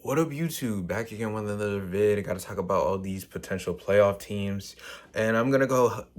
What up, YouTube? Back again with another vid. I got to talk about all these potential playoff teams, and I'm gonna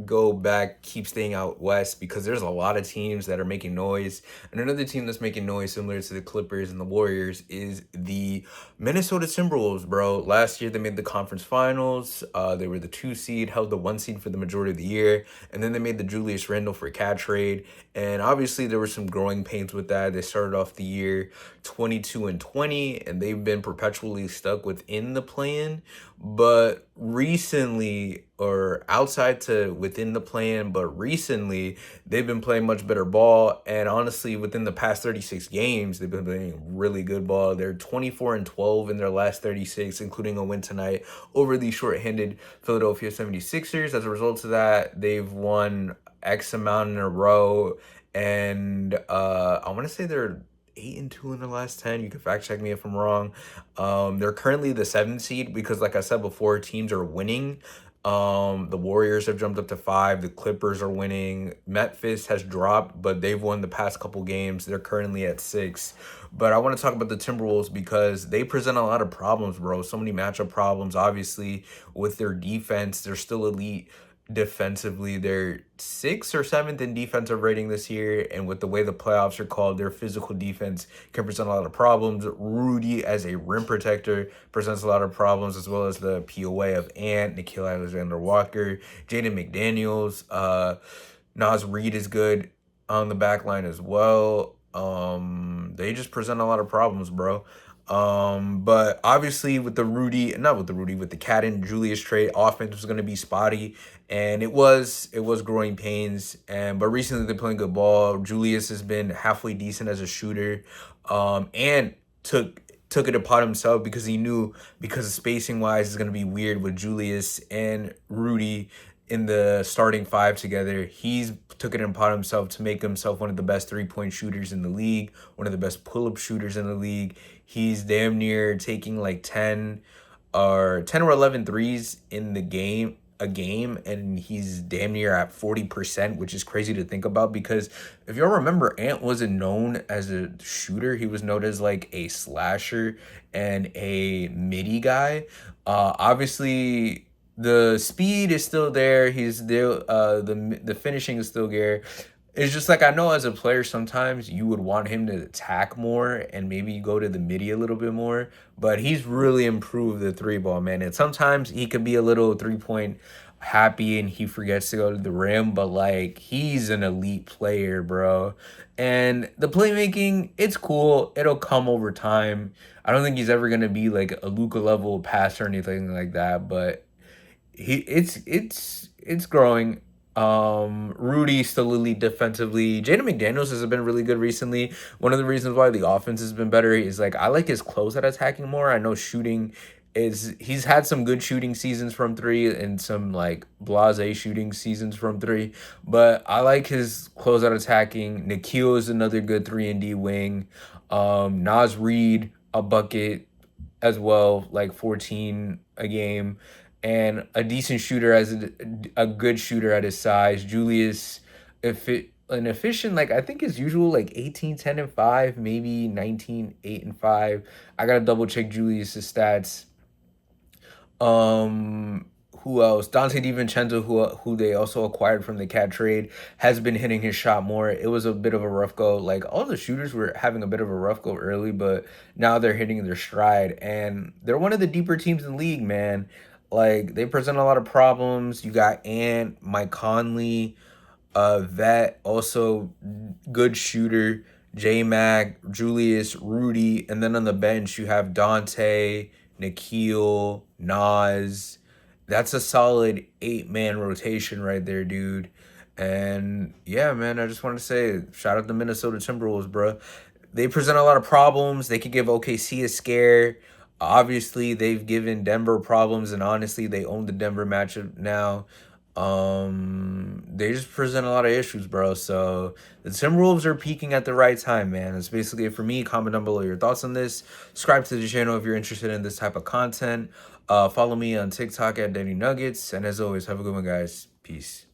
go back, keep staying out west because there's a lot of teams that are making noise. And another team that's making noise, similar to the Clippers and the Warriors, is the Minnesota Timberwolves, bro. Last year they made the conference finals. They were the 2 seed, held the 1 seed for the majority of the year, and then they made the Julius Randle for cat trade. And obviously there were some growing pains with that. They started off the year 22-20, and they've been perpetually stuck within the plan. But recently, or outside to within the plan, but recently they've been playing much better ball. And honestly, within the past 36 games, they've been playing really good ball. They're 24-12 in their last 36, including a win tonight over the shorthanded Philadelphia 76ers. As a result of that, they've won X amount in a row. And I want to say they're 8-2 in the last 10. You can fact check me if I'm wrong. They're currently the 7th seed because, like I said before, teams are winning. The Warriors have jumped up to 5. The Clippers are winning. Memphis has dropped, but they've won the past couple games. They're currently at 6. But I want to talk about the Timberwolves because they present a lot of problems, bro. So many matchup problems. Obviously, with their defense, they're still elite defensively. They're 6th or 7th in defensive rating this year, and with the way the playoffs are called, their physical defense can present a lot of problems. Rudy as a rim protector presents a lot of problems, as well as the POA of Ant, Nikhil Alexander-Walker, Jaden McDaniels. Nas Reed is good on the back line as well. They just present a lot of problems, bro. But obviously with the Cat and Julius trade, offense was gonna be spotty, and it was growing pains. But recently they're playing good ball. Julius has been halfway decent as a shooter, and took it upon himself because he knew, because of spacing wise is gonna be weird with Julius and Rudy in the starting five together. He's took it upon himself to make himself one of the best 3-point shooters in the league, one of the best pull-up shooters in the league. He's damn near taking like 10 or 11 threes in the game, and he's damn near at 40%, which is crazy to think about because if y'all remember, Ant wasn't known as a shooter. He was known as like a slasher and a midi guy. Obviously the speed is still there. He's still the finishing is still there. It's just like, I know as a player sometimes you would want him to attack more and maybe go to the midi a little bit more, but he's really improved the three ball, man. And sometimes he could be a little 3-point happy and he forgets to go to the rim, but like, he's an elite player, bro. And the playmaking, it's cool. It'll come over time. I don't think he's ever gonna be like a Luka level passer or anything like that, but it's growing. Rudy still elite defensively. Jaden McDaniels has been really good recently. One of the reasons why the offense has been better is like, I like his closeout attacking more. I know shooting is he's had some good shooting seasons from three and some like blase shooting seasons from three, but I like his closeout attacking. Nikhil is another good 3-and-D wing. Nas Reed, a bucket as well, like 14 a game, and a decent shooter as a good shooter at his size. Julius, if it an efficient, like I think his usual like 18, 10, and 5, maybe 19, 8, and 5. I gotta double check Julius's stats. Um, who else? Dante DiVincenzo, who they also acquired from the cat trade, has been hitting his shot more. It was a bit of a rough go. Like, all the shooters were having a bit of a rough go early, but now they're hitting their stride, and they're one of the deeper teams in the league, man. Like, they present a lot of problems. You got Ant, Mike Conley, Vet, also good shooter, J Mac, Julius, Rudy, and then on the bench you have Dante, Nikhil, Nas. That's a solid 8-man rotation right there, dude. And yeah, man, I just want to say shout out to Minnesota Timberwolves, bro. They present a lot of problems. They could give OKC a scare. Obviously, they've given Denver problems, and honestly, they own the Denver matchup now. They just present a lot of issues, bro. So the Timberwolves are peaking at the right time, man. That's basically it for me. Comment down below your thoughts on this. Subscribe to the channel if you're interested in this type of content. Follow me on TikTok at Denny Nuggets. And as always, have a good one, guys. Peace.